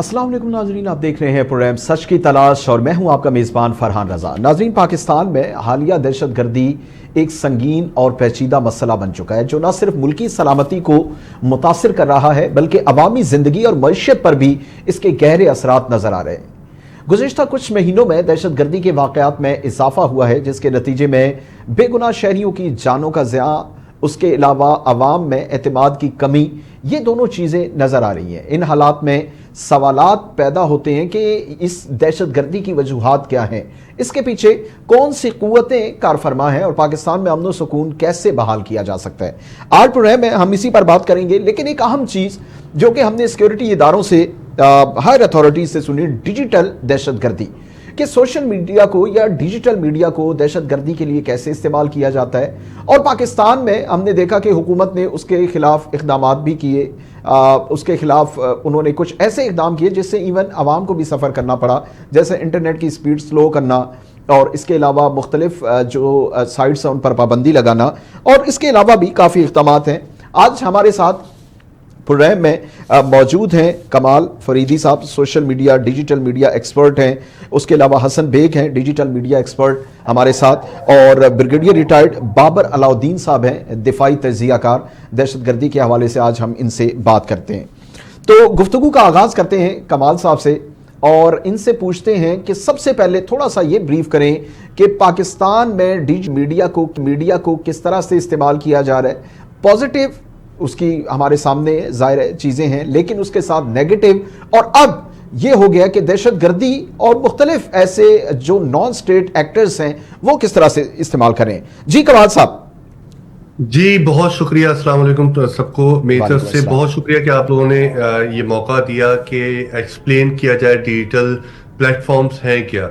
अस्सलाम वालेकुम नाजरीन, आप देख रहे हैं प्रोग्राम सच की तलाश और मैं हूं आपका मेज़बान फरहान रज़ा। नाजरीन, पाकिस्तान में हालिया दहशतगर्दी एक संगीन और पेचीदा मसला बन चुका है जो न सिर्फ मुल्की सलामती को मुतासिर कर रहा है बल्कि अवामी ज़िंदगी और मईशत पर भी इसके गहरे असरात नज़र आ रहे हैं। गुज़िश्ता कुछ महीनों में दहशतगर्दी के वाक़यात में इजाफा हुआ है जिसके नतीजे में बेगुनाह शहरियों की जानों का ज़िया, उसके अलावा अवाम में एतमाद की कमी, ये दोनों चीज़ें नज़र आ रही हैं। इन हालात में सवालात पैदा होते हैं कि इस दहशतगर्दी की वजूहात क्या हैं, इसके पीछे कौन सी क़ुव्वतें कारफरमा हैं और पाकिस्तान में अमन व सुकून कैसे बहाल किया जा सकता है। आज प्रोग्राम में हम इसी पर बात करेंगे, लेकिन एक अहम चीज़ जो कि हमने सिक्योरिटी इदारों से, हायर अथॉरिटीज से सुनी, डिजिटल दहशतगर्दी कि सोशल मीडिया को या डिजिटल मीडिया को दहशतगर्दी के लिए कैसे इस्तेमाल किया जाता है। और पाकिस्तान में हमने देखा कि हुकूमत ने उसके खिलाफ इक़दामात भी किए, उसके खिलाफ उन्होंने कुछ ऐसे इक़दाम किए जिससे इवन आवाम को भी सफ़र करना पड़ा, जैसे इंटरनेट की स्पीड स्लो करना और इसके अलावा मुख्तलिफ जो साइट्स हैं उन पर पाबंदी लगाना, और इसके अलावा भी काफ़ी इक़दामात हैं। आज हमारे साथ प्रोग्राम में मौजूद हैं कमाल फरीदी साहब, social media digital media expert हैं। उसके अलावा हसन बेग हैं, डिजिटल मीडिया एक्सपर्ट हमारे साथ, और ब्रिगेडियर रिटायर्ड बाबर अलाउद्दीन साहब हैं, दिफाई तजियाकार। दहशतगर्दी के हवाले से आज हम इनसे बात करते हैं। तो गुफ्तगू का आगाज़ करते हैं कमाल साहब से और इनसे पूछते हैं कि सबसे पहले थोड़ा सा ये ब्रीफ करें कि पाकिस्तान में डिजिटल मीडिया को किस तरह से इस्तेमाल किया जा रहा है। पॉजिटिव उसकी हमारे सामने ज़ाहिर चीज़ें हैं, लेकिन उसके साथ नेगेटिव, और अब ये हो गया कि दहशतगर्दी और मुख्तलिफ ऐसे जो नॉन स्टेट एक्टर्स हैं वो किस तरह से इस्तेमाल करें। जी कमाल साहब। जी बहुत शुक्रिया, अस्सलाम वालेकुम सबको। मेरी तरफ से बहुत शुक्रिया कि आप लोगों ने ये मौका दिया कि एक्सप्लेन किया जाए डिजिटल प्लेटफॉर्म्स हैं क्या।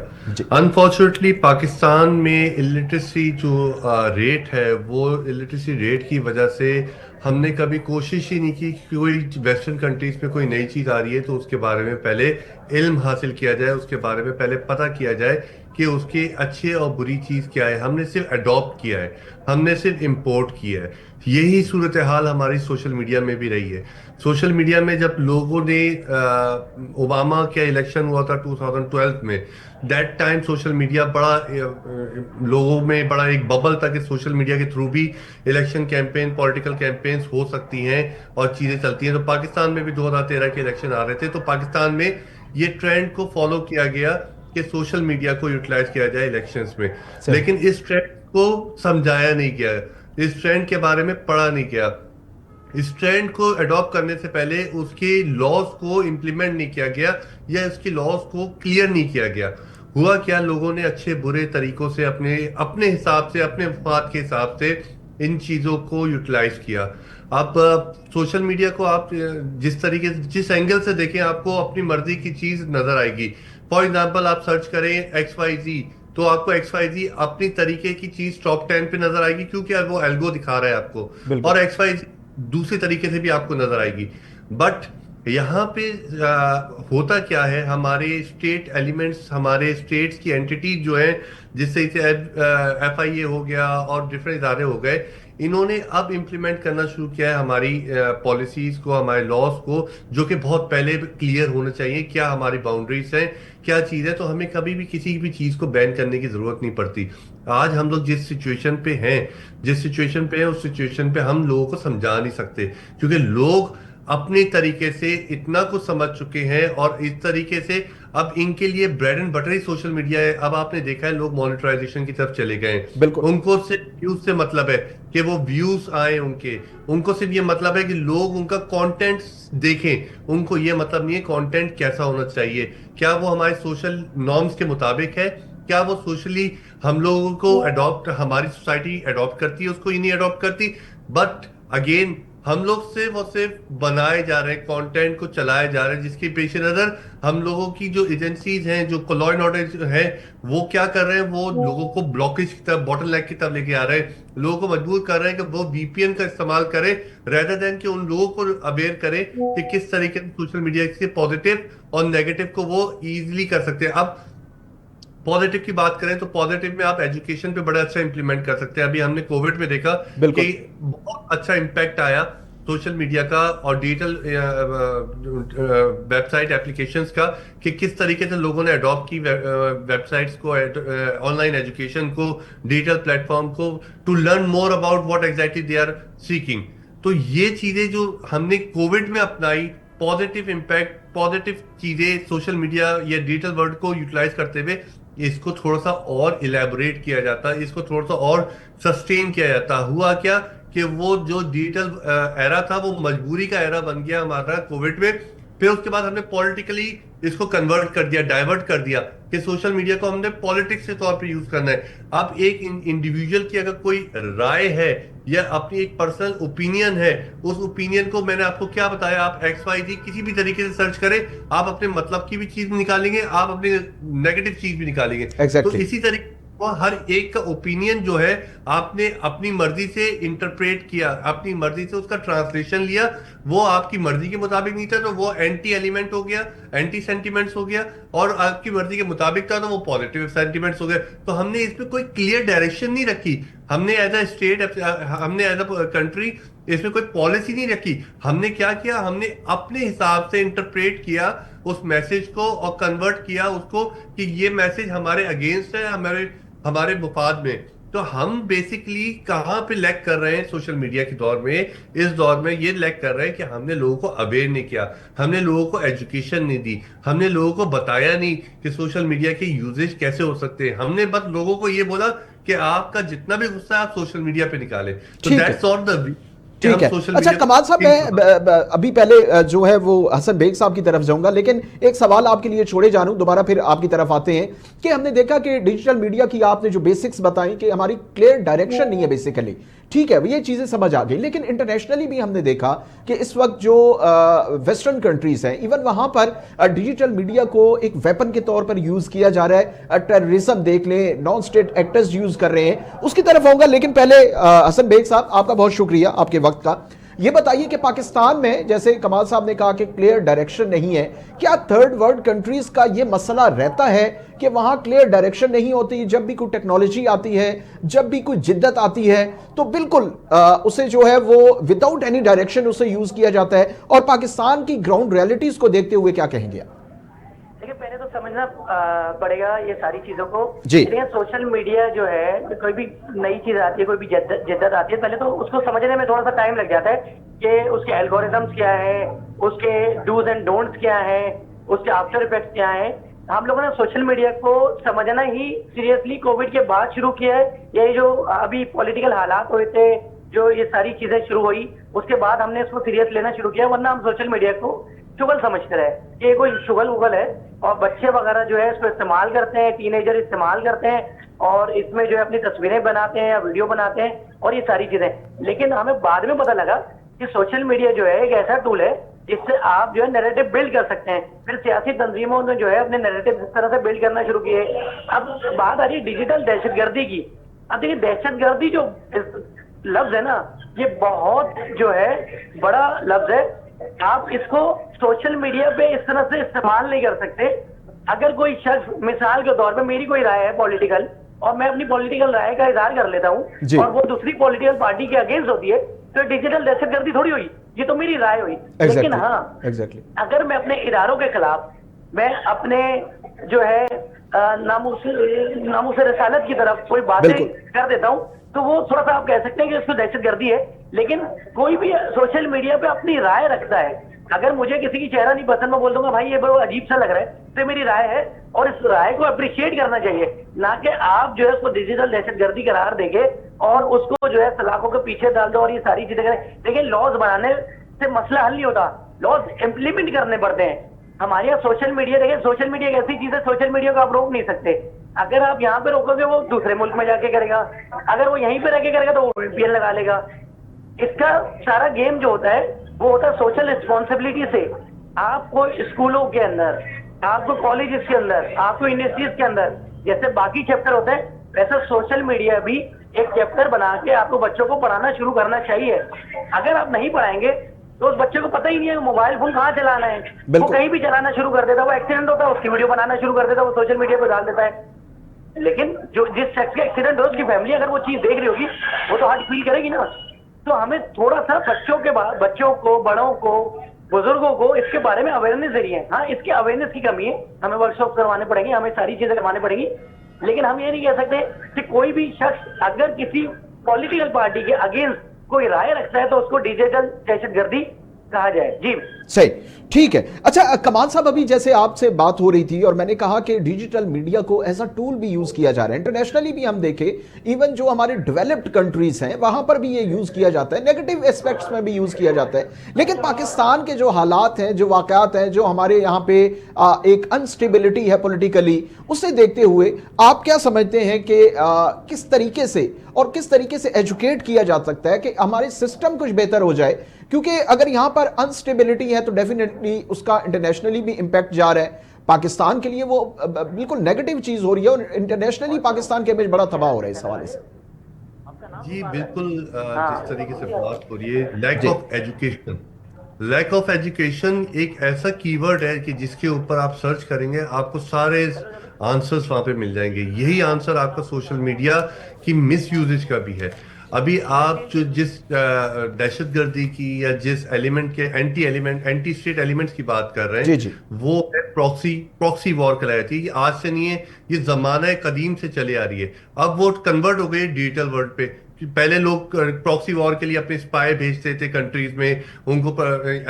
अनफॉर्चुनेटली पाकिस्तान में इलिटरेसी जो रेट है, वो इलिटरेसी रेट की वजह से हमने कभी कोशिश ही नहीं की कि कोई वेस्टर्न कंट्रीज में कोई नई चीज़ आ रही है तो उसके बारे में पहले इल्म हासिल किया जाए, उसके बारे में पहले पता किया जाए कि उसकी अच्छी और बुरी चीज़ क्या है। हमने सिर्फ अडॉप्ट किया है, हमने सिर्फ इंपोर्ट किया है। यही सूरत हाल हमारी सोशल मीडिया में भी रही है। सोशल मीडिया में जब लोगों ने ओबामा का इलेक्शन हुआ था 2012 में, दैट टाइम सोशल मीडिया बड़ा लोगों में बड़ा एक बबल था कि सोशल मीडिया के थ्रू भी इलेक्शन कैंपेन, पॉलिटिकल कैंपेन्स हो सकती हैं और चीज़ें चलती हैं। तो पाकिस्तान में भी 2013 के इलेक्शन आ रहे थे, तो पाकिस्तान में ये ट्रेंड को फॉलो किया गया कि सोशल मीडिया को यूटिलाइज किया जाए इलेक्शंस में। लेकिन इस ट्रेंड को समझाया नहीं गया, इस ट्रेंड के बारे में पढ़ा नहीं गया, इस ट्रेंड को अडॉप्ट करने से पहले उसके लॉज को इंप्लीमेंट नहीं किया गया या उसके लॉज को क्लियर नहीं किया गया। हुआ क्या, लोगों ने अच्छे बुरे तरीकों से अपने हिसाब से, अपने मफाद के हिसाब से इन चीज़ों को यूटिलाइज किया। आप सोशल मीडिया को आप जिस तरीके से, जिस एंगल से देखें, आपको अपनी मर्जी की चीज़ नजर आएगी। फॉर एग्जाम्पल आप सर्च करें XYZ तो आपको XYZ अपनी तरीके की चीज टॉप 10 पे नजर आएगी क्योंकि वो एल्गो दिखा रहा है आपको, और XYZ दूसरे तरीके से भी आपको नजर आएगी। बट यहाँ पे होता क्या है, हमारे स्टेट एलिमेंट्स, हमारे स्टेट्स की एंटिटीज जो है, जिससे इसे FIA हो गया और डिफरेंट इदारे हो गए, इन्होंने अब इम्प्लीमेंट करना शुरू किया है हमारी पॉलिसीज को, हमारे लॉज को, जो कि बहुत पहले क्लियर होना चाहिए क्या हमारी बाउंड्रीज हैं, क्या चीज़ है। तो हमें कभी भी किसी भी चीज़ को बैन करने की ज़रूरत नहीं पड़ती। आज हम लोग जिस सिचुएशन पे हैं, उस सिचुएशन पे हम लोगों को समझा नहीं सकते, क्योंकि लोग अपने तरीके से इतना कुछ समझ चुके हैं और इस तरीके से अब इनके लिए bread and butter he social media है। अब आपने देखा है लोग मॉनिटराइजेशन की तरफ चले गए। उनको सिर्फ व्यूज से मतलब है कि वो व्यूज आए उनको सिर्फ ये मतलब है कि लोग उनका कंटेंट देखें। उनको ये मतलब नहीं है कंटेंट कैसा होना चाहिए, क्या वो हमारे सोशल नॉर्म्स के मुताबिक है, क्या वो सोशली हम लोगों को अडॉप्ट, हमारी सोसाइटी अडॉप्ट करती है, उसको ही नहीं अडॉप्ट करती। बट अगेन हम लोग सिर्फ बनाए जा रहे हैं, कंटेंट को चलाए जा रहे हैं, जिसके पेश नजर हम लोगों की जो एजेंसीज हैं, जो लॉ एंड ऑर्डर है, वो क्या कर रहे हैं, वो लोगों को ब्लॉकेज की तरफ, बॉटल की तरफ लेके आ रहे हैं। लोगों को मजबूर कर रहे हैं कि वो VPN का इस्तेमाल करें, रेदर देन कि उन लोगों को अवेयर करें कि किस तरीके से सोशल मीडिया के पॉजिटिव और नेगेटिव को वो इजिली कर सकते हैं। अब पॉजिटिव की बात करें तो पॉजिटिव में आप एजुकेशन पे बड़ा अच्छा इंप्लीमेंट कर सकते हैं। अभी हमने कोविड में देखा कि बहुत अच्छा इंपैक्ट आया सोशल मीडिया का और डिजिटल वेबसाइट एप्लीकेशंस का, कि किस तरीके से लोगों ने अडॉप्ट की वेबसाइट्स को, ऑनलाइन एजुकेशन को, डिजिटल प्लेटफॉर्म को, to learn more about what exactly they are seeking. तो ये चीजें जो हमने कोविड में अपनाई, पॉजिटिव इम्पैक्ट, पॉजिटिव चीजें सोशल मीडिया या डिजिटल वर्ल्ड को यूटिलाइज करते हुए, इसको थोड़ा सा और इलेबोरेट किया जाता, इसको थोड़ा सा और सस्टेन किया जाता। हुआ क्या कि वो जो डिजिटल एरा था वो मजबूरी का एरा बन गया हमारा कोविड में। फिर उसके बाद हमने पॉलिटिकली इसको कन्वर्ट कर दिया, डाइवर्ट कर दिया कि सोशल मीडिया को हमने पॉलिटिक्स के तौर पे यूज करना है। अब एक इंडिविजुअल की अगर कोई राय है या अपनी एक पर्सनल ओपिनियन है, उस ओपिनियन को मैंने आपको क्या बताया, आप XYZ किसी भी तरीके से सर्च करें, आप अपने मतलब की भी चीज निकालेंगे, आप अपनी नेगेटिव चीज भी निकालेंगे। Exactly. तो इसी तरीके हर एक का ओपिनियन जो है आपने अपनी मर्जी से इंटरप्रेट किया, अपनी मर्जी से उसका ट्रांसलेशन लिया, वो आपकी मर्जी के मुताबिक नहीं था तो वो एंटी एलिमेंट हो गया, एंटी सेंटिमेंट्स हो गया, और आपकी मर्जी के मुताबिक था तो वो पॉजिटिव सेंटिमेंट्स हो गए। तो हमने इसमें कोई क्लियर डायरेक्शन नहीं रखी, हमने एज अ स्टेट, हमने एज अ कंट्री इसमें कोई पॉलिसी नहीं रखी। हमने क्या किया, हमने अपने हिसाब से इंटरप्रेट किया उस मैसेज को और कन्वर्ट किया उसको कि ये मैसेज हमारे अगेंस्ट है, हमारे मुफाद में। तो हम बेसिकली कहां पे लैग कर रहे हैं सोशल मीडिया के दौर में, इस दौर में ये लैग कर रहे हैं कि हमने लोगों को अवेयर नहीं किया, हमने लोगों को एजुकेशन नहीं दी, हमने लोगों को बताया नहीं कि सोशल मीडिया के यूजेज कैसे हो सकते हैं। हमने बस लोगों को ये बोला कि आपका जितना भी गुस्सा है आप सोशल मीडिया पे निकालें। तो दैट्स ऑल द ठीक है। अच्छा कमाल साहब, मैं अभी पहले जो है वो हसन बेग साहब की तरफ जाऊंगा, लेकिन एक सवाल आपके लिए छोड़े जानूं, दोबारा फिर आपकी तरफ आते हैं कि हमने देखा कि डिजिटल मीडिया की आपने जो बेसिक्स बताई कि हमारी क्लियर डायरेक्शन नहीं है बेसिकली, ठीक है, ये चीजें समझ आ गई। लेकिन इंटरनेशनली भी हमने देखा कि इस वक्त जो वेस्टर्न कंट्रीज हैं, इवन वहां पर डिजिटल मीडिया को एक वेपन के तौर पर यूज किया जा रहा है। टेररिज्म देख लें, नॉन स्टेट एक्टर्स यूज कर रहे हैं, उसकी तरफ आऊंगा। लेकिन पहले हसन बेग साहब, आपका बहुत शुक्रिया आपके वक्त का। ये बताइए कि पाकिस्तान में, जैसे कमाल साहब ने कहा कि क्लियर डायरेक्शन नहीं है, क्या थर्ड वर्ल्ड कंट्रीज का ये मसला रहता है कि वहां क्लियर डायरेक्शन नहीं होती? जब भी कोई टेक्नोलॉजी आती है, जब भी कोई जिद्दत आती है, तो बिल्कुल उसे जो है वो विदाउट एनी डायरेक्शन उसे यूज किया जाता है। और पाकिस्तान की ग्राउंड रियलिटीज को देखते हुए क्या कहेंगे? देखिए, पहले तो समझना पड़ेगा ये सारी चीजों को जी। सोशल मीडिया जो है, कोई भी नई चीज आती है, कोई भी जिद्दत आती है, पहले तो उसको समझने में थोड़ा सा टाइम लग जाता है कि उसके एल्गोरिथम्स क्या है, उसके डूज एंड डोंट्स क्या है, उसके आफ्टर इफेक्ट्स क्या है। हम लोगों ने सोशल मीडिया को समझना ही सीरियसली कोविड के बाद शुरू किया है। ये जो अभी पॉलिटिकल हालात हुए थे, जो ये सारी चीजें शुरू हुई, उसके बाद हमने इसको सीरियस लेना शुरू किया। वरना हम सोशल मीडिया को शुगल समझते रहे कि ये कोई शुगल उगल है, और बच्चे वगैरह जो है इसको इस्तेमाल करते हैं, टीनेजर इस्तेमाल करते हैं, और इसमें जो है अपनी तस्वीरें बनाते हैं या वीडियो बनाते हैं और ये सारी चीजें। लेकिन हमें बाद में पता लगा कि सोशल मीडिया जो है एक ऐसा टूल है जिससे आप जो है नैरेटिव बिल्ड कर सकते हैं। फिर सियासी तंजीमों ने जो है अपने नैरेटिव इस तरह से बिल्ड करना शुरू किए। अब बात आ रही है डिजिटल दहशतगर्दी की। अब देखिए, दहशतगर्दी जो लफ्ज है ना, ये बहुत जो है बड़ा लफ्ज है। आप इसको सोशल मीडिया पे इस तरह से इस्तेमाल नहीं कर सकते। अगर कोई शख्स, मिसाल के तौर पे मेरी कोई राय है पॉलिटिकल, और मैं अपनी पॉलिटिकल राय का इजहार कर लेता हूँ और वो दूसरी पॉलिटिकल पार्टी के अगेंस्ट होती है, तो डिजिटल दहशतगर्दी थोड़ी हुई, ये तो मेरी राय हुई। लेकिन हाँ, अगर मैं अपने इदारों के खिलाफ, मैं अपने जो है नामूस रसालत की तरफ कोई बातें कर देता हूँ, तो वो थोड़ा सा आप कह सकते हैं कि इसको दहशतगर्दी है। लेकिन कोई भी सोशल मीडिया पे अपनी राय रखता है। अगर मुझे किसी की चेहरा नहीं पसंद, मैं बोल दूंगा भाई ये बहुत अजीब सा लग रहा है, तो मेरी राय है, और इस राय को अप्रिशिएट करना चाहिए, ना कि आप जो है उसको डिजिटल दहशतगर्दी करार देंगे और उसको जो है सलाखों के पीछे डाल दो और ये सारी चीजें करें। देखिए, लॉज बनाने से मसला हल नहीं होता, लॉज इम्प्लीमेंट करने पड़ते हैं। हमारे यहाँ सोशल मीडिया, देखिए सोशल मीडिया एक ऐसी चीज है, सोशल मीडिया को आप रोक नहीं सकते। अगर आप यहाँ पे रोकोगे, वो दूसरे मुल्क में जाके करेगा। अगर वो यहीं पे रह के करेगा तो वो VPN लगा लेगा। इसका सारा गेम जो होता है वो होता है सोशल रिस्पॉन्सिबिलिटी से। आपको स्कूलों के अंदर, आपको कॉलेजेस के अंदर, आपको यूनिवर्सिटीज के अंदर जैसे बाकी चैप्टर होते हैं, वैसे सोशल मीडिया भी एक चैप्टर बना के आपको बच्चों को पढ़ाना शुरू करना चाहिए। अगर आप नहीं पढ़ाएंगे तो उस बच्चे को पता ही नहीं है मोबाइल फोन कहाँ चलाना है, वो कहीं भी चलाना शुरू कर देता है। वो एक्सीडेंट होता है, उसकी वीडियो बनाना शुरू कर देता है, वो सोशल मीडिया पे डाल देता है। लेकिन जो जिस शख्स का एक्सीडेंट हो, उसकी फैमिली अगर वो चीज देख रही होगी, वो तो हार्ट फील करेगी ना। तो हमें थोड़ा सा बच्चों को, बड़ों को, बुजुर्गों को इसके बारे में अवेयरनेस देनी है। हाँ, इसके अवेयरनेस की कमी है, हमें वर्कशॉप करवाने पड़ेंगे, हमें सारी चीजें करवानी पड़ेगी, लेकिन हम ये नहीं कह सकते कि कोई भी शख्स अगर किसी पॉलिटिकल पार्टी के अगेंस्ट कोई राय रखता है तो उसको डिजिटल दहशतगर्दी कहा जाए। जी सही, ठीक है। अच्छा कमाल साहब, अभी जैसे आपसे बात हो रही थी और मैंने कहा कि डिजिटल मीडिया को एज अ टूल भी यूज किया जा रहा है, इंटरनेशनली भी हम देखें, इवन जो हमारे डेवलप्ड कंट्रीज हैं वहां पर भी ये यूज किया जाता है, नेगेटिव एस्पेक्ट्स में भी यूज किया जाता है। लेकिन पाकिस्तान के जो हालात हैं, जो वाकयात हैं, जो हमारे यहाँ पे एक अनस्टेबिलिटी है पॉलिटिकली, उसे देखते हुए आप क्या समझते हैं कि किस तरीके से और किस तरीके से एजुकेट किया जा सकता है कि हमारे सिस्टम कुछ बेहतर हो जाए? क्योंकि अगर यहां पर अनस्टेबिलिटी है तो डेफिनेटली उसका इंटरनेशनली भी इंपैक्ट जा रहा है। पाकिस्तान के लिए वो बिल्कुल नेगेटिव चीज हो रही है और इंटरनेशनली पाकिस्तान के इमेज बड़ा तबाह हो रहा है इस हवाले से। जी बिल्कुल, जिस तरीके से बात हो रही है, लैक ऑफ एजुकेशन एक ऐसा कीवर्ड है कि जिसके ऊपर आप सर्च करेंगे आपको सारे आंसर्स वहां पे मिल जाएंगे। यही आंसर आपका सोशल मीडिया की मिस यूजेज का भी है। अभी आप जो जिस दहशतगर्दी की या जिस एलिमेंट के एंटी स्टेट एलिमेंट्स की बात कर रहे हैं, जी जी, वो है प्रॉक्सी वॉर कहलाई जाती है। ये आज से नहीं है, ये जमाना कदीम से चले आ रही है। अब वो कन्वर्ट हो गई डिजिटल वर्ल्ड पे। पहले लोग प्रॉक्सी वॉर के लिए अपने स्पाई भेजते थे कंट्रीज में, उनको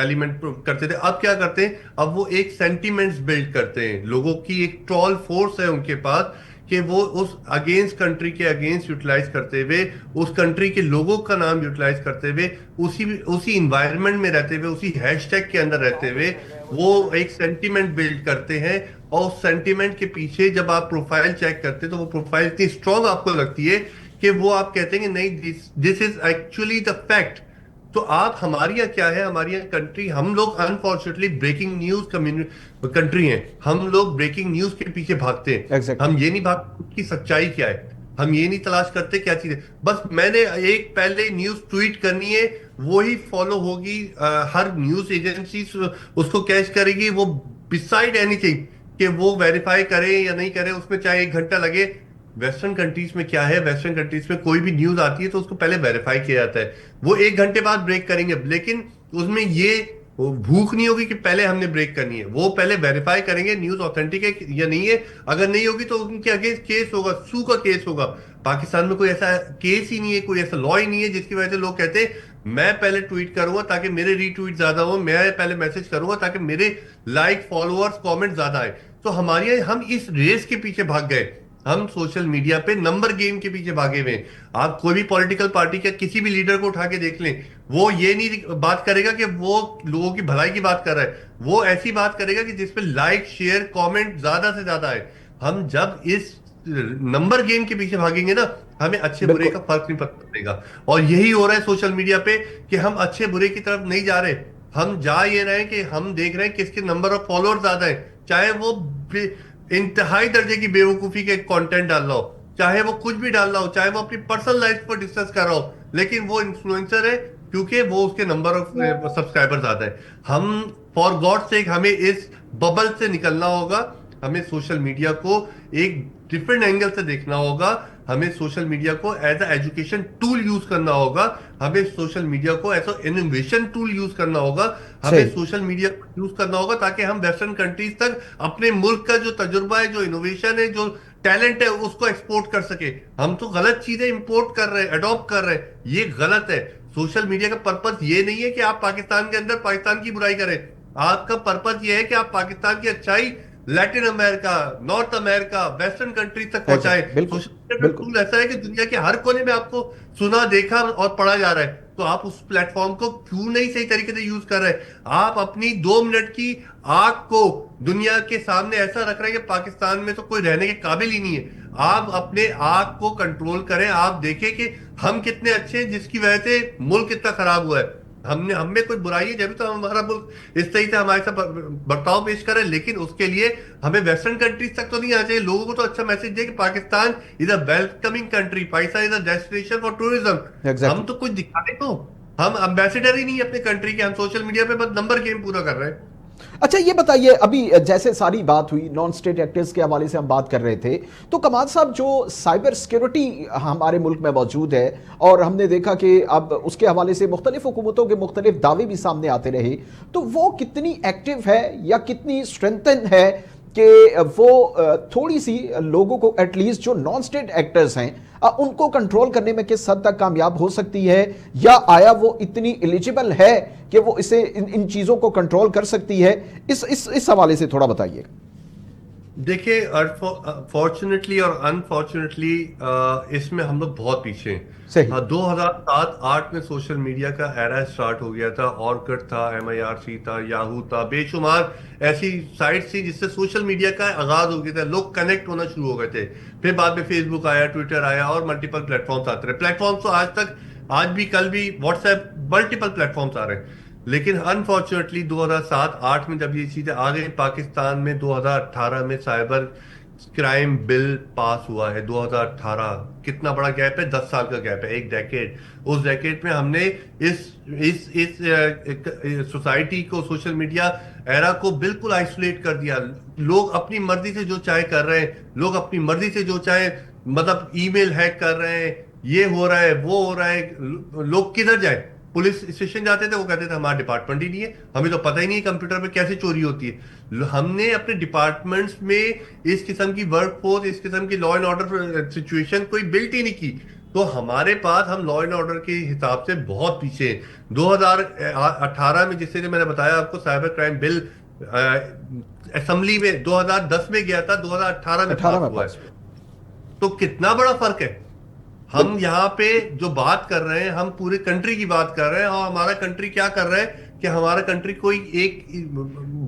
एलिमेंट करते थे। अब क्या करते हैं, अब वो एक सेंटिमेंट्स बिल्ड करते हैं, लोगों की एक ट्रॉल फोर्स है उनके पास कि वो उस अगेंस्ट कंट्री के अगेंस्ट यूटिलाइज करते हुए, उस कंट्री के लोगों का नाम यूटिलाइज करते हुए, उसी इन्वायरमेंट में रहते हुए, उसी हैशटैग के अंदर रहते हुए वो एक सेंटिमेंट बिल्ड करते हैं। और उस सेंटिमेंट के पीछे जब आप प्रोफाइल चेक करते हैं तो वो प्रोफाइल इतनी स्ट्रांग आपको लगती है कि वो आप कहते हैं कि नहीं, this is actually the fact. तो आप, हमारी यहाँ क्या है, हमारी यहाँ कंट्री, हम लोग अनफॉर्चुनेटली ब्रेकिंग न्यूज कंट्री हैं। हम लोग ब्रेकिंग न्यूज के पीछे भागते हैं। exactly. हम ये नहीं भागते कि सच्चाई क्या है, हम ये नहीं तलाश करते क्या चीज है। बस मैंने एक पहले न्यूज ट्वीट करनी है, वो ही फॉलो होगी, हर न्यूज एजेंसी उसको कैच करेगी, वो बिसाइड एनीथिंग कि वो वेरीफाई करे या नहीं करे, उसमें चाहे 1 घंटा लगे। वेस्टर्न कंट्रीज में क्या है, वेस्टर्न कंट्रीज में कोई भी न्यूज आती है तो उसको पहले वेरीफाई किया जाता है। वो 1 घंटे बाद ब्रेक करेंगे, लेकिन उसमें ये भूख नहीं होगी कि पहले हमने ब्रेक करनी है। वो पहले वेरीफाई करेंगे न्यूज ऑथेंटिक है या नहीं है। अगर नहीं होगी तो उनके अगेंस्ट केस होगा, सू का केस होगा। पाकिस्तान में कोई ऐसा केस ही नहीं है, कोई ऐसा लॉ ही नहीं है जिसकी वजह से लोग कहते हैं मैं पहले ट्वीट करूंगा ताकि मेरे रीट्वीट ज्यादा हो, मैं पहले मैसेज करूंगा ताकि मेरे लाइक, फॉलोअर्स, कमेंट ज्यादा आए। तो हमारे हम इस रेस के पीछे भाग गए, हम सोशल मीडिया पे नंबर गेम के पीछे भागे हुए। आप कोई भी पॉलिटिकल पार्टी के किसी भी लीडर को उठा के देख लें, वो ये नहीं बात करेगा कि वो लोगों की भलाई की बात कर रहा है, वो ऐसी बात करेगा कि जिसपे लाइक, शेयर, कमेंट ज्यादा से ज्यादा है। हम जब इस नंबर गेम के पीछे भागेंगे ना, हमें अच्छे बुरे का फर्क नहीं पड़ेगा। और यही हो रहा है सोशल मीडिया पे कि हम अच्छे बुरे की तरफ नहीं जा रहे। हम जा ये रहे हैं कि हम देख रहे हैं किसके नंबर ऑफ फॉलोअर ज्यादा है, चाहे वो इंतहाई दर्जे की बेवकूफी के कंटेंट डाल रहा हो, चाहे वो कुछ भी डाल रहा हो, चाहे वो अपनी पर्सनल लाइफ पर डिस्कस कर रहा हो, लेकिन वो इन्फ्लुएंसर है क्योंकि वो उसके नंबर ऑफ सब्सक्राइबर ज्यादा है। हम फॉर गॉड सेक हमें इस बबल से निकलना होगा, हमें सोशल मीडिया को एक डिफरेंट एंगल से देखना होगा, हमें सोशल मीडिया को as a education tool use करना होगा, हमें सोशल मीडिया को as a innovation tool use करना होगा, हमें सोशल मीडिया यूज करना होगा ताकि हम वेस्टर्न कंट्रीज तक अपने मुल्क का जो तजुर्बा है, जो इनोवेशन है, जो टैलेंट है, उसको एक्सपोर्ट कर सके। हम तो गलत चीजें इंपोर्ट कर रहे हैं, अडॉप्ट कर रहे हैं, ये गलत है। सोशल मीडिया का पर्पस ये नहीं है कि आप पाकिस्तान के अंदर पाकिस्तान की बुराई करें, आपका पर्पस ये है कि आप पाकिस्तान की अच्छाई Latin America, north America, western country तक पहुंचाए। सोशल मीडिया टूल ऐसा है कि दुनिया के हर कोने में आपको सुना, देखा और पढ़ा जा रहा है, तो आप उस प्लेटफॉर्म को क्यों नहीं सही तरीके से यूज कर रहे हैं। आप अपनी 2 मिनट की आग को दुनिया के सामने ऐसा रख रहे हैं कि पाकिस्तान में तो कोई रहने के काबिल ही नहीं है। आप अपने आग को कंट्रोल करें, आप देखें कि हम कितने अच्छे हैं जिसकी वजह से मुल्क इतना खराब हुआ है। हम में कोई बुराई है जब तो हमारा मुल्क इस तरीके से हमारे साथ बर्ताव पेश करे, लेकिन उसके लिए हमें वेस्टर्न कंट्रीज तक तो नहीं आना चाहिए। लोगों को तो अच्छा मैसेज दे कि Pakistan is a welcoming country, Pakistan is a destination for tourism. हम तो कुछ दिखाने को, हम एम्बेसडर ही नहीं अपने कंट्री के, हम सोशल मीडिया पे बस नंबर गेम पूरा कर रहे हैं। अच्छा ये बताइए, अभी जैसे सारी बात हुई नॉन स्टेट एक्टर्स के हवाले से हम बात कर रहे थे, तो कमाल साहब जो साइबर सिक्योरिटी हमारे मुल्क में मौजूद है और हमने देखा कि अब उसके हवाले से मुख्तलिफ हुकूमतों के मुख्तलिफ दावे भी सामने आते रहे, तो वो कितनी एक्टिव है या कितनी स्ट्रेंथन है कि वो थोड़ी सी लोगों को एटलीस्ट जो नॉन स्टेट एक्टर्स हैं उनको कंट्रोल करने में किस हद तक कामयाब हो सकती है, या आया वो इतनी एलिजिबल है कि वो इसे इन चीजों को कंट्रोल कर सकती है? इस हवाले से थोड़ा बताइए। देखिए, फॉर्चुनेटली और अनफॉर्चुनेटली इसमें हम लोग बहुत पीछे हैं। सही। हाँ, 2007-8 में सोशल मीडिया का एरा स्टार्ट हो गया था। ऑर्कुट था, MIRC था, याहू था, बेशुमार ऐसी साइट्स थी जिससे सोशल मीडिया का आगाज हो गया था। लोग कनेक्ट होना शुरू हो गए थे। फिर बाद में फेसबुक आया, ट्विटर आया और मल्टीपल प्लेटफॉर्म्स आते रहे। प्लेटफॉर्म्स तो आज तक, आज भी, कल भी, व्हाट्सएप, मल्टीपल प्लेटफॉर्म्स आ रहे हैं। लेकिन अनफॉर्चुनेटली 2007-8 में जब ये चीजें आ गई, पाकिस्तान में 2018 में साइबर क्राइम बिल पास हुआ है। 2018, कितना बड़ा गैप है, 10 साल का गैप है, एक डेकेड। उस डेकेड में हमने इस सोसाइटी को, सोशल मीडिया एरा को बिल्कुल आइसोलेट कर दिया। लोग अपनी मर्जी से जो चाहे कर रहे हैं, लोग अपनी मर्जी से जो चाहे, मतलब ईमेल हैक कर रहे हैं, ये हो रहा है, वो हो रहा है। लोग किधर जाए? पुलिस स्टेशन जाते थे, वो कहते थे हमारा डिपार्टमेंट ही नहीं है, हमें तो पता ही नहीं कंप्यूटर पे कैसे चोरी होती है। हमने अपने डिपार्टमेंट्स में इस किस्म की वर्कफोर्स, इस किस्म की लॉ एंड ऑर्डर सिचुएशन कोई बिल्ट ही नहीं की। तो हमारे पास, हम लॉ एंड ऑर्डर के हिसाब से बहुत पीछे हैं। 2018 में, जिससे मैंने बताया आपको, साइबर क्राइम बिल असेंबली में 2010 में गया था, 2018 में पास हुआ है। तो कितना बड़ा फर्क है। हम यहाँ पे जो बात कर रहे हैं, हम पूरे कंट्री की बात कर रहे हैं, और हमारा कंट्री क्या कर रहा है कि हमारा कंट्री कोई एक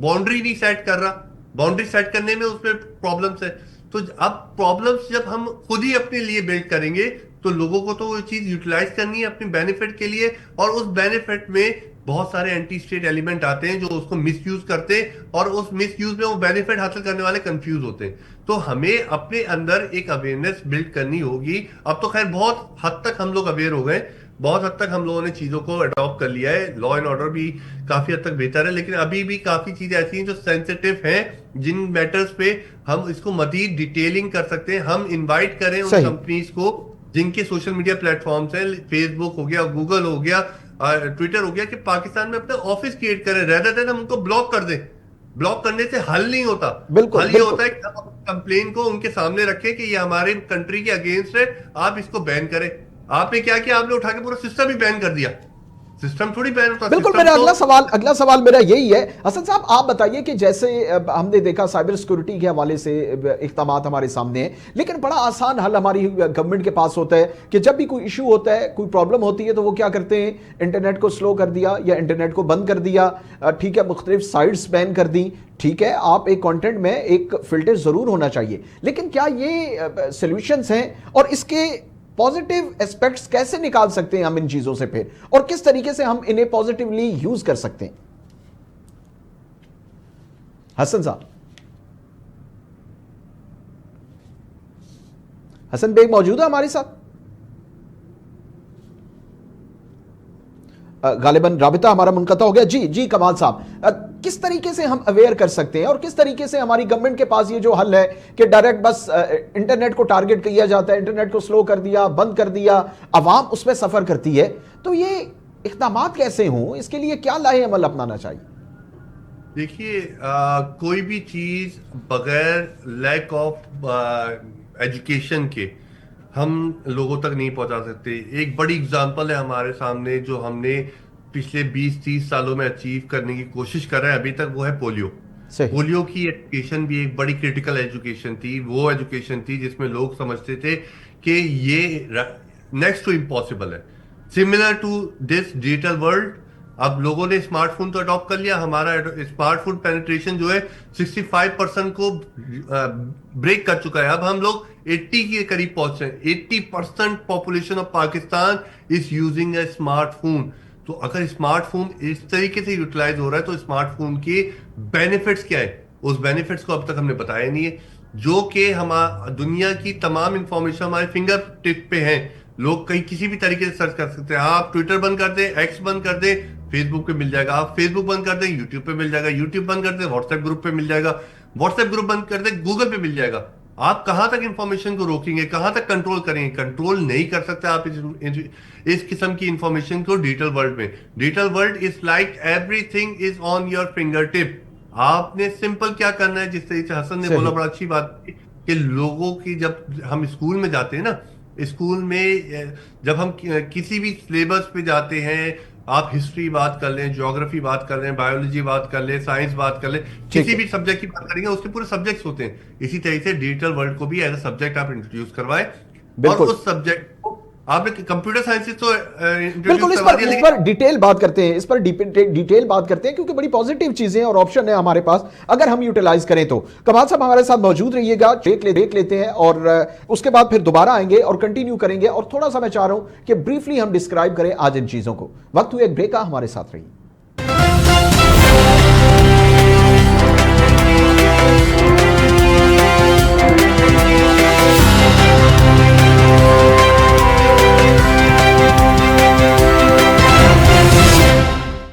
बाउंड्री नहीं सेट कर रहा। बाउंड्री सेट करने में उसमें प्रॉब्लम्स है। तो अब प्रॉब्लम्स जब हम खुद ही अपने लिए बिल्ड करेंगे, तो लोगों को तो वो चीज यूटिलाइज करनी है अपने बेनिफिट के लिए, और उस बेनिफिट में बहुत सारे एंटी स्टेट एलिमेंट आते हैं जो उसको मिसयूज करते हैं, और उस मिसयूज में वो बेनिफिट हासिल करने वाले कंफ्यूज होते हैं। तो हमें अपने अंदर एक अवेयरनेस बिल्ड करनी होगी। अब तो खैर बहुत हद तक हम लोग अवेयर हो गए, बहुत हद तक हम लोगों ने चीजों को अडॉप्ट कर लिया है। लॉ एंड ऑर्डर भी काफी हद तक बेहतर है, लेकिन अभी भी काफी चीजें ऐसी हैं जो सेंसिटिव हैं, जिन मैटर्स पे हम इसको मजीद डिटेलिंग कर सकते हैं। हम इन्वाइट करें उन कंपनीज को जिनके सोशल मीडिया प्लेटफॉर्म्स हैं, फेसबुक हो गया, गूगल हो गया, ट्विटर हो गया, कि पाकिस्तान में अपना ऑफिस क्रिएट करें, रेदर देन हम उनको ब्लॉक कर दें। ब्लॉक करने से हल नहीं होता। हल ये होता है कि हम कंप्लेन को उनके सामने रखें कि ये हमारे कंट्री के अगेंस्ट है, आप इसको बैन करें। आपने क्या किया? आपने उठा के पूरा सिस्टम ही बैन कर दिया। सिस्टम थोड़ी बैन होता। बिल्कुल। मेरा अगला सवाल मेरा यही है। हसन साहब, आप बताइए कि जैसे हमने देखा साइबर सिक्योरिटी के हवाले से इक़दामात हमारे सामने है, लेकिन बड़ा आसान हल हमारी गवर्नमेंट के पास होता है कि जब भी कोई इशू होता है, कोई प्रॉब्लम होती है, तो वो क्या करते हैं, इंटरनेट को स्लो कर दिया या इंटरनेट को बंद कर दिया, ठीक है, मुख्तलिफ साइट्स बैन कर दी। ठीक है, आप एक कंटेंट में एक फिल्टर जरूर होना चाहिए, लेकिन क्या ये सॉल्यूशंस हैं? और इसके पॉजिटिव एस्पेक्ट्स कैसे निकाल सकते हैं हम इन चीजों से फिर, और किस तरीके से हम इन्हें पॉजिटिवली यूज कर सकते हैं? हसन साहब, हसन बेग मौजूद है हमारे साथ? गालिबन राबिता हमारा मुनक़ता हो गया। जी कमाल साहब, किस तरीके से हम अवेयर कर सकते हैं, और किस तरीके से हमारी गवर्नमेंट के पास ये जो हल है कि डायरेक्ट बस इंटरनेट को टारगेट किया जाता है, इंटरनेट को स्लो कर दिया, बंद कर दिया, अवाम उसमें सफर करती है, तो ये इक़दामात कैसे हों, इसके लिए क्या लाहे अमल अपनाना चाहिए? देखिए, कोई भी चीज बगैर लैक ऑफ एजुकेशन के हम लोगों तक नहीं पहुंचा सकते। एक बड़ी एग्जांपल है हमारे सामने जो हमने पिछले 20-30 सालों में अचीव करने की कोशिश कर रहे हैं अभी तक, वो है पोलियो। पोलियो की एजुकेशन भी एक बड़ी क्रिटिकल एजुकेशन थी। वो एजुकेशन थी जिसमें लोग समझते थे कि ये नेक्स्ट टू इम्पॉसिबल है। Similar to this digital world, अब लोगों ने स्मार्टफोन तो अडॉप्ट कर लिया। हमारा स्मार्टफोन पेनिट्रेशन जो है 65% को ब्रेक कर चुका है। अब हम लोग 80 के करीब पहुंचे हैं। 80% population of Pakistan is using A smartphone. तो अगर स्मार्टफोन इस तरीके से यूटिलाइज हो रहा है, तो स्मार्टफोन के बेनिफिट्स क्या है? उस बेनिफिट्स को अब तक हमने बताया नहीं है, जो कि हमारा दुनिया की तमाम इंफॉर्मेशन हमारे फिंगर टिप पे है। लोग कहीं किसी भी तरीके से सर्च कर सकते हैं। आप ट्विटर बंद कर दें, एक्स बंद कर दें, फेसबुक पे मिल जाएगा। आप फेसबुक बंद कर दें, यूट्यूब पे मिल जाएगा। यूट्यूब बंद कर दें, व्हाट्सएप ग्रुप पे मिल जाएगा। व्हाट्सएप ग्रुप बंद कर दें, गूगल पे मिल जाएगा। आप कहां तक इंफॉर्मेशन को रोकेंगे, कहां तक कंट्रोल करेंगे? कंट्रोल नहीं कर सकते आप इस किस्म की इंफॉर्मेशन को डिजिटल वर्ल्ड में। Digital world is like everything is on your finger tip. आपने सिंपल क्या करना है, जिस तरीके से हसन ने बोला, बड़ा अच्छी बात थी कि लोगों की, जब हम स्कूल में जाते हैं ना, स्कूल में जब हम किसी भी सिलेबस पे जाते हैं, आप हिस्ट्री बात कर लें, ज्योग्राफी बात कर लें, बायोलॉजी बात कर लें, साइंस बात कर लें, किसी भी सब्जेक्ट की बात करेंगे, उसके पूरे सब्जेक्ट्स होते हैं। इसी तरीके से डिजिटल वर्ल्ड को भी एज अ सब्जेक्ट आप इंट्रोड्यूस करवाएं, और उस सब्जेक्ट को आपने कंप्यूटर साइंसेस तो बिल्कुल, इस पर डिटेल बात करते हैं, इस पर डिटेल बात करते हैं, क्योंकि बड़ी पॉजिटिव चीजें और ऑप्शन है हमारे पास अगर हम यूटिलाइज करें तो। कमाल साहब हमारे साथ मौजूद रहिएगा, ब्रेक लेते हैं और उसके बाद फिर दोबारा आएंगे और कंटिन्यू करेंगे। और थोड़ा सा मैं चाह रहा हूं कि ब्रीफली हम डिस्क्राइब करें आज इन चीजों को। वक्त हुआ एक ब्रेक का, हमारे साथ रहिए।